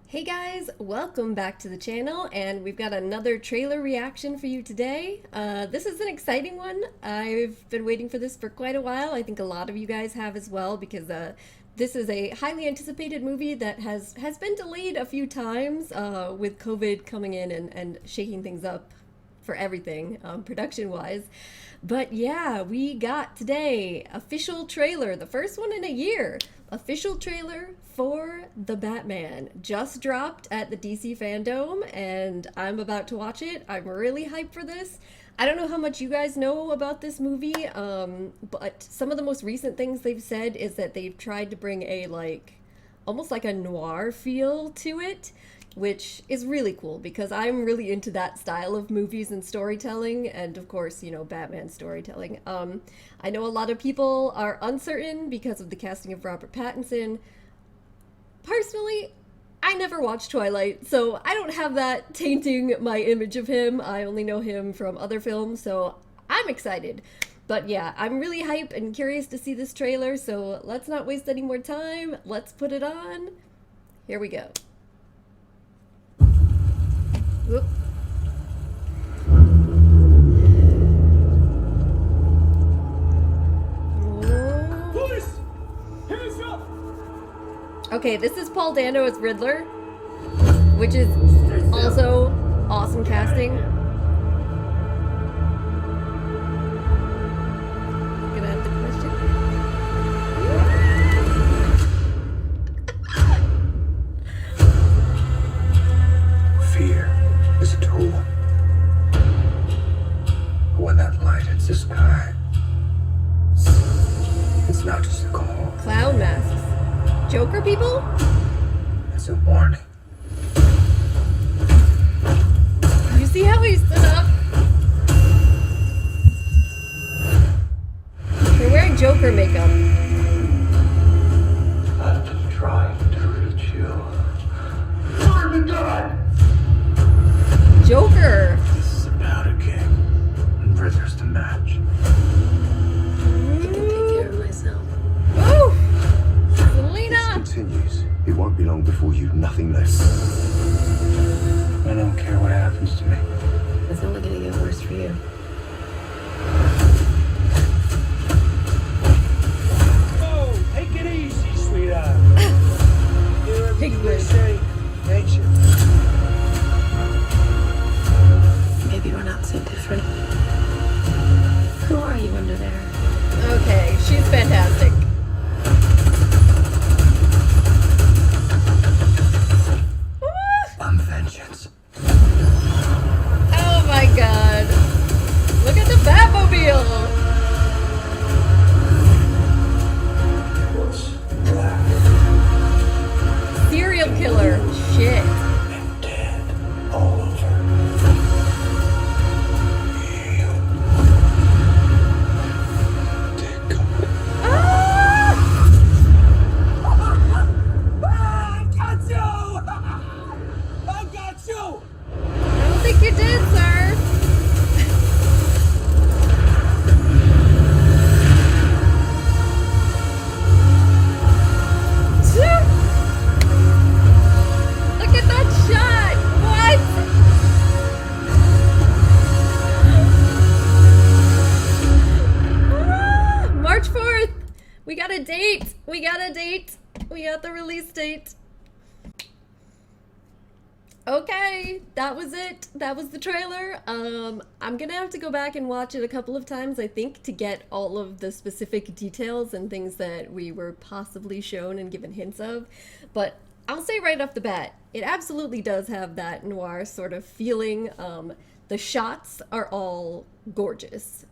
Hey guys, welcome back to the channel, and we've got another trailer reaction for you today. This is an exciting one. I've been waiting for this for quite a while. I think a lot of you guys have as well, because this is a highly anticipated movie that has been delayed a few times with COVID coming in and shaking things up for everything production-wise. But yeah, we got today official trailer, the first one in a year. Official trailer for The Batman just dropped at the DC Fandom, and I'm about to watch it. I'm really hyped for this. I don't know how much you guys know about this movie, but some of the most recent things they've said is that they've tried to bring almost like a noir feel to it, which is really cool because I'm really into that style of movies and storytelling, and of course, you know, Batman storytelling. I know a lot of people are uncertain because of the casting of Robert Pattinson. Personally, I never watched Twilight, so I don't have that tainting my image of him. I only know him from other films, so I'm excited. But yeah, I'm really hyped and curious to see this trailer, so let's not waste any more time. Let's put it on. Here we go. Whoop. Police! Hands up! Okay, this is Paul Dano as Riddler, which is also awesome casting. Gonna have the question. Fear is a tool. But when that light hits the sky, it's not just a call, Clown masks. Joker people? it's a warning. You see how he stood up? They're wearing Joker makeup. I've been trying to reach you. Where the God? Joker! This is about a king, and Riddler's the match. I can take care of myself. Woo! This Selena! continues. It won't be long before you've nothing left. I don't care what happens to me. It's only gonna get worse for you. Oh, take it easy, sweetheart. Hear everything they Piglet. say, ain't you? Maybe we're not so different. Who are you under there? Okay, she's fantastic. I'm vengeance. Oh my god. Look at the Batmobile! What's black Serial killer. Shit. and dead all over. You. Take cover. Ah! I got you! I got you! I don't think you did, sir. Look at that shot! What? Ah, March 4th! We got a date! We got a date! We got the release date. Okay, that was it. That was the trailer. I'm gonna have to go back and watch it a couple of times, I think, to get all of the specific details and things that we were possibly shown and given hints of. But I'll say right off the bat, it absolutely does have that noir sort of feeling. The shots are all gorgeous.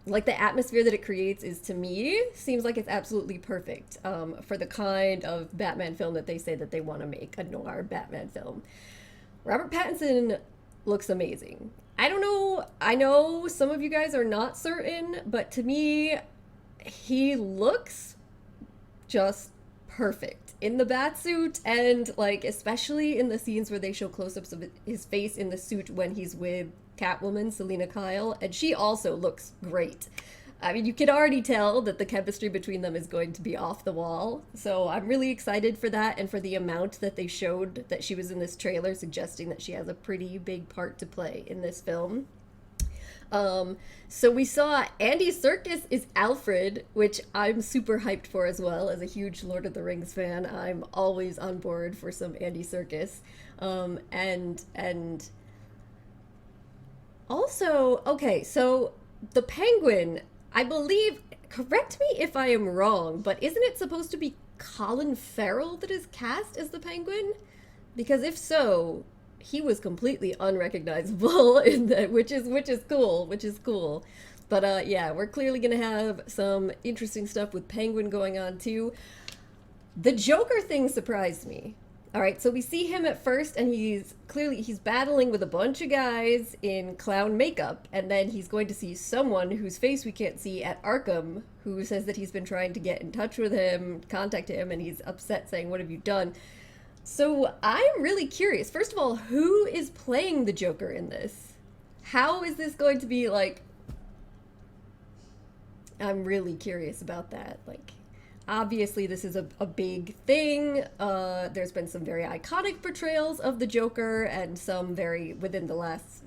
Like the atmosphere that it creates is, to me, seems like it's absolutely perfect for the kind of Batman film that they say that they want to make, a noir Batman film. Robert Pattinson looks amazing. I don't know, I know some of you guys are not certain, but to me, he looks just perfect in the bat suit, and like especially in the scenes where they show close-ups of his face in the suit when he's with Catwoman, Selena Kyle, and she also looks great. I mean, you can already tell that the chemistry between them is going to be off the wall. So I'm really excited for that, and for the amount that they showed that she was in this trailer, suggesting that she has a pretty big part to play in this film. So we saw Andy Serkis is Alfred, which I'm super hyped for as well. As a huge Lord of the Rings fan, I'm always on board for some Andy Serkis. And also, okay, so the Penguin, I believe, correct me if I am wrong, but isn't it supposed to be Colin Farrell that is cast as the Penguin? Because if so, he was completely unrecognizable in that, which is cool. But yeah, we're clearly gonna have some interesting stuff with Penguin going on too. The Joker thing surprised me. All right, so we see him at first, and he's battling with a bunch of guys in clown makeup, and then he's going to see someone whose face we can't see at Arkham, who says that he's been trying to get in touch with him, contact him, and he's upset, saying, "What have you done?" So I'm really curious. First of all, who is playing the Joker in this? How is this going to be like? I'm really curious about that. Like, obviously, this is a big thing. There's been some very iconic portrayals of the Joker, and some very within the last,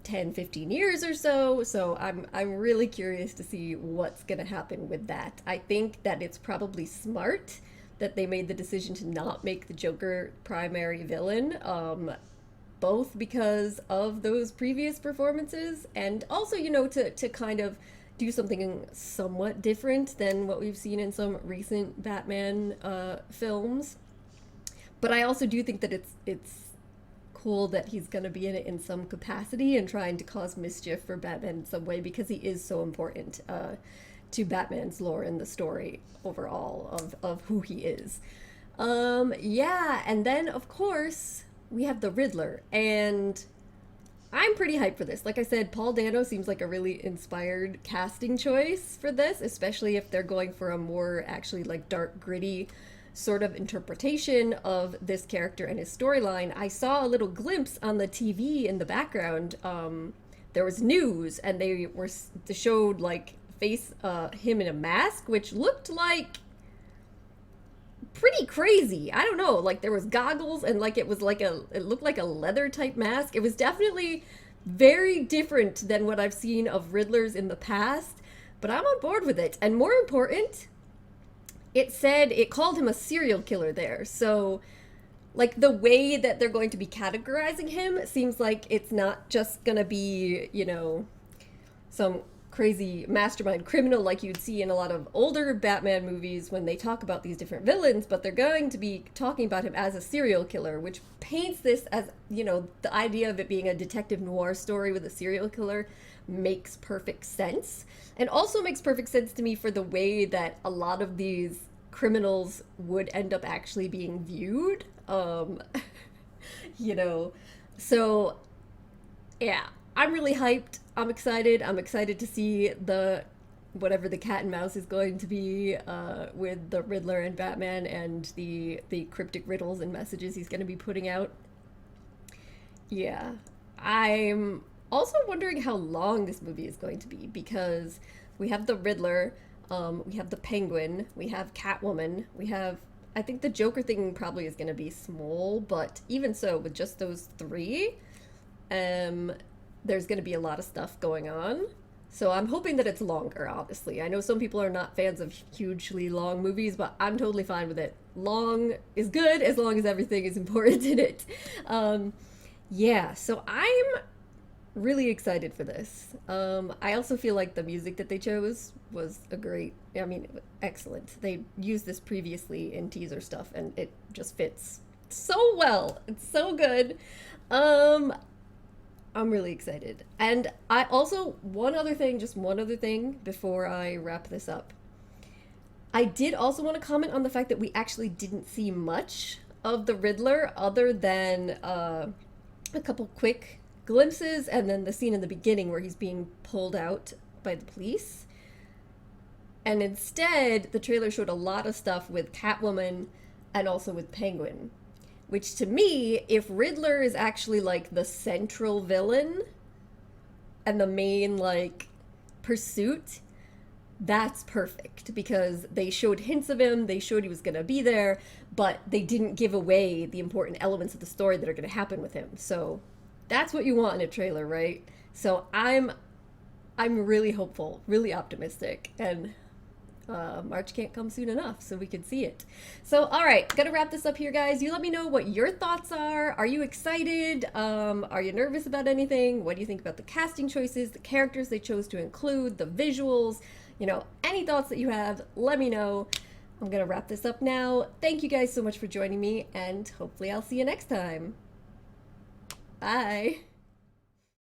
10, 15 years or so. So I'm really curious to see what's going to happen with that. I think that it's probably smart that they made the decision to not make the Joker primary villain, both because of those previous performances, and also, to kind of do something somewhat different than what we've seen in some recent Batman films. But I also do think that it's cool that he's going to be in it in some capacity and trying to cause mischief for Batman in some way, because he is so important to Batman's lore and the story overall of who he is. Yeah, and then of course we have the Riddler, and I'm pretty hyped for this. Like I said, Paul Dano seems like a really inspired casting choice for this, especially if they're going for a more actually like dark, gritty sort of interpretation of this character and his storyline. I saw a little glimpse on the TV in the background. There was news, and they showed like him in a mask, which looked like pretty crazy. I don't know, like there was goggles, and like it looked like a leather type mask. It was definitely very different than what I've seen of Riddlers in the past, but I'm on board with it. And more important, it called him a serial killer there. So like the way that they're going to be categorizing him seems like it's not just gonna be, some crazy mastermind criminal like you'd see in a lot of older Batman movies when they talk about these different villains, but they're going to be talking about him as a serial killer, which paints this as, the idea of it being a detective noir story with a serial killer makes perfect sense. And also makes perfect sense to me for the way that a lot of these criminals would end up actually being viewed. So yeah, I'm really hyped. I'm excited. I'm excited to see whatever the cat and mouse is going to be with the Riddler and Batman, and the cryptic riddles and messages he's going to be putting out. Yeah. I'm also wondering how long this movie is going to be, because we have the Riddler, we have the Penguin, we have Catwoman, I think the Joker thing probably is going to be small, but even so, with just those three, there's going to be a lot of stuff going on. So I'm hoping that it's longer, honestly. I know some people are not fans of hugely long movies, but I'm totally fine with it. Long is good as long as everything is important in it. Yeah, so I'm really excited for this. I also feel like the music that they chose was excellent. They used this previously in teaser stuff, and it just fits so well. It's so good. I'm really excited. And I also, one other thing before I wrap this up. I did also want to comment on the fact that we actually didn't see much of the Riddler other than a couple quick glimpses, and then the scene in the beginning where he's being pulled out by the police. And instead, the trailer showed a lot of stuff with Catwoman and also with Penguin. Which to me, if Riddler is actually like the central villain and the main like pursuit, that's perfect, because they showed hints of him, they showed he was going to be there, but they didn't give away the important elements of the story that are going to happen with him. So that's what you want in a trailer, right? So I'm really hopeful, really optimistic, and March can't come soon enough so we can see it. So, all right, gonna wrap this up here, guys. You let me know what your thoughts are. Are you excited? Are you nervous about anything? What do you think about the casting choices, the characters they chose to include, the visuals? You know, any thoughts that you have, let me know. I'm gonna wrap this up now. Thank you guys so much for joining me, and hopefully I'll see you next time. Bye.